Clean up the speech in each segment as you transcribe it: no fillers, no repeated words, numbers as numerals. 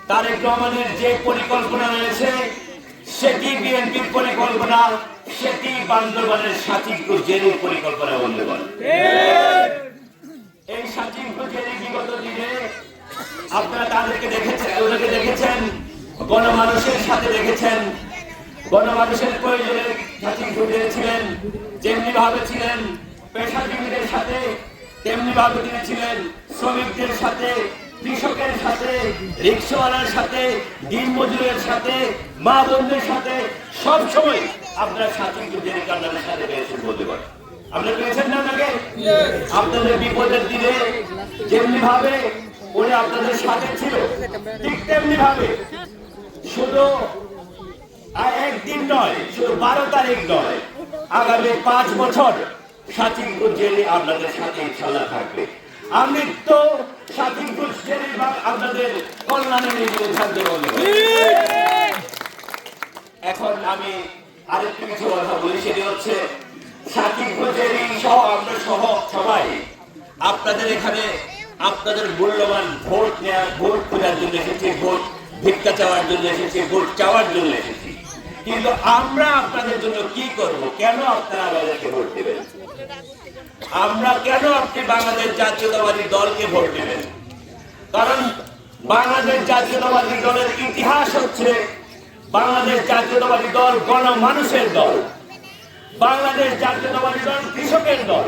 তারেক রহমানের যে পরিকল্পনা রয়েছে সেটি বিএনপির পরিকল্পনা, সেটি বান্দরবানের সাচিবপুর জেরির পরিকল্পনা বলতে পারে। এই সাচিবপুর জেরি বিগত দিনে আপনারা তাদেরকে দেখেছেন, ওদেরকে দেখেছেন, গণমানুষের সাথে দেখেছেন, গণমানুষের প্রয়োজনে সাচিবপুর জেরি ছিলেন, যেমনি ভাবে ছিলেন পেশাজীবীদের সাথে, তেমনি ভাবে তিনি ছিলেন শ্রমিকদের সাথে, কৃষকের সাথে, রিক্সাওয়ালার সাথে, দিন মজুরের সাথে, মা বোনদের সাথে সব সময় আপনারা সাচিবপুর জেরি কান্ডারের সাথে পেয়েছেন বলতে পারেন। আপনারা পেয়েছেন না আপনাকে? আপনাদের বিপদের দিনে যেমনি ভাবে উনি আপনাদের সাথে ছিল, ঠিক তেমনি ভাবে শুধু একদিন নয়, শুধু 12 তারিখ নয়, আগামী 5 বছর সাচিবপুর জেলি আপনাদের সাথে ইনশাআল্লাহ থাকবে। আমৃত্যু সাচিবপুর জেলি আপনাদের কল্যাণে নিয়ে থাকবে বলে। এখন আমি আরেকটু কিছু কথা বলি, সেটি হচ্ছে সাচিবপুর জেলি সহ আমরা সহ সবাই আপনাদের এখানে আপনাদের মূল্যবান ভোট নেওয়া, ভোট খোঁজার জন্য এসেছি, ভোট ভিক্ষা চাওয়ার জন্য এসেছি, ভোট চাওয়ার জন্য এসেছি। কিন্তু আমরা আপনাদের জন্য কি করব? কেন আপনারা আমাদেরকে ভোট দেবেন? আমরা কেন আপনি বাংলাদেশ জাতীয়তাবাদী দলকে ভোট দেবেন? কারণ বাংলাদেশ জাতীয়তাবাদী দলের ইতিহাস হচ্ছে বাংলাদেশ জাতীয়তাবাদী দল গণমানুষের দল, বাংলাদেশ জাতীয়তাবাদী দল কৃষকের দল,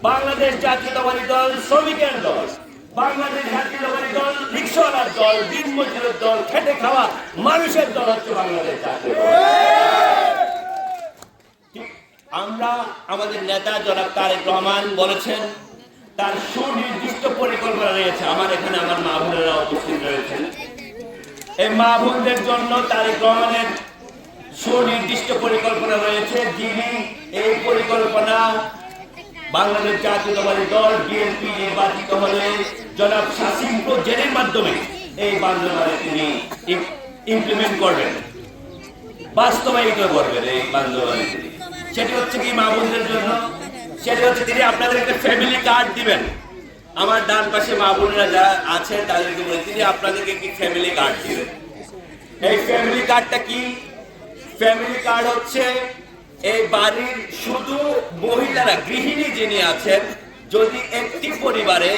বাংলাদেশ জাতীয়তাবাদী দল শ্রমিকের দল, বাংলাদেশ জাতীয়তাবাদী দল রিক্সাওয়ালার দল, দিন মজুরের দল, খেটে খাওয়া মানুষের দল হচ্ছে বাংলাদেশ জাতীয়তাবাদী। আমরা আমাদের নেতা জনাব তারেক রহমান বলেছেন তার সুনির্দিষ্ট পরিকল্পনা রয়েছে। আমার এখানে আমার মা বোনেরা উপস্থিত রয়েছেন। এই মা বোনদের জন্য তারেক রহমানের সুনির্দিষ্ট পরিকল্পনা রয়েছে, যিনি এই পরিকল্পনা বাংলাদেশ জাতীয়তাবাদী দল বিএনপি নির্বাচিত হলে জনাব সাচিবপুর জেরির মাধ্যমে এই বান্দরবানে তিনি ইমপ্লিমেন্ট করবেন, বাস্তবায়িত করবেন এই বান্দরবানে। সেটি হচ্ছে কি মা বোনদের জন্য, সেটি হচ্ছে তিনি আপনাদের একটা ফ্যামিলি কার্ড দিবেন। আমার ডান পাশে মা বোনেরা যারা আছেন তাদেরকে বলে তিনি আপনাদেরকে কি ফ্যামিলি কার্ড দিবেন। এই ফ্যামিলি কার্ডটা কি? ফ্যামিলি কার্ড হচ্ছে এই বাড়ির শুধু মহিলারা, গৃহিণী যিনি আছেন, যদি একটি পরিবারে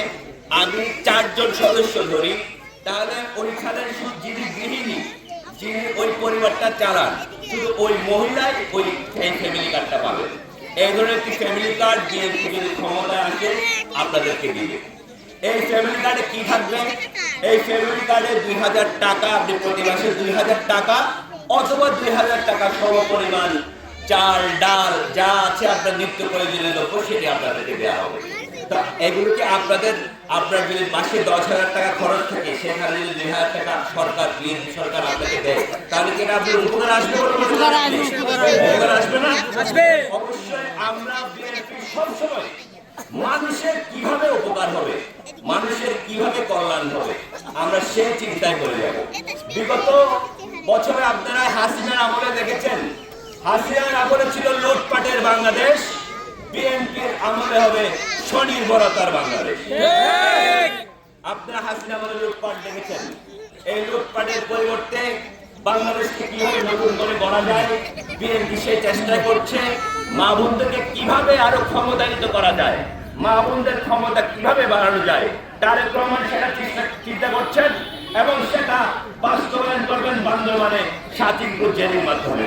আমি 4 জন সদস্য ধরি, তাহলে ওইখানে যিনি গৃহিণী, যিনি ওই পরিবারটা চালান, শুধু ওই মহিলাই ওই ফ্যামিলি কার্ডটা পাবে। এই ধরনের একটি ফ্যামিলি কার্ড বিএনপি যদি ক্ষমতায় আসে আপনাদেরকে দিবে। এই ফ্যামিলি কার্ডে কি থাকবে? এই ফ্যামিলি কার্ডে 2000 টাকা, আপনি প্রতি মাসে 2000 টাকা অথবা 2000 টাকা সমপরিমাণ চাল ডাল যা আছে আপনার নিত্য প্রয়োজনীয় দ্রব্য সেটি আপনাদেরকে দেওয়া হবে। এগুলোকে আপনার যদি মাসে 10,000 টাকা খরচ থাকে, সেখানে যদি 2000 টাকা সরকার বিএনপি সরকার আপনাকে দেয়, তাহলে কি আপনার উপকার আসবে? উপকার আসবে না? অবশ্যই আমরা বিএনপি সবসময় মানুষের কিভাবে উপকার হবে, মানুষের কিভাবে কল্যাণ হবে, আমরা সেই চিন্তায় করে যাব। বিগত বছরে আপনারা হাসিনার আমলে দেখেছেন, হাসিনার আমলে ছিল লুটপাটের বাংলাদেশ, বিএনপির আমলে হবে স্বনির্ভরতার বাংলাদেশ। আপনারা হাসিনা আমলে লুটপাট দেখেছেন, এই লুটপাটের পরিবর্তে বাংলাদেশকে কিভাবে নতুন করে গড়া যায়, বিএনপি সেই চেষ্টা করছে। মা বোনদেরকে কিভাবে আরো ক্ষমতায়িত করা যায়, মা বোনদের ক্ষমতা কিভাবে বাড়ানো যায়, তারেক রহমান সেটা চিন্তা করছেন এবং সেটা বাস্তবায়ন করবেন বান্দরবানে সাচিবপুর জেরির মাধ্যমে।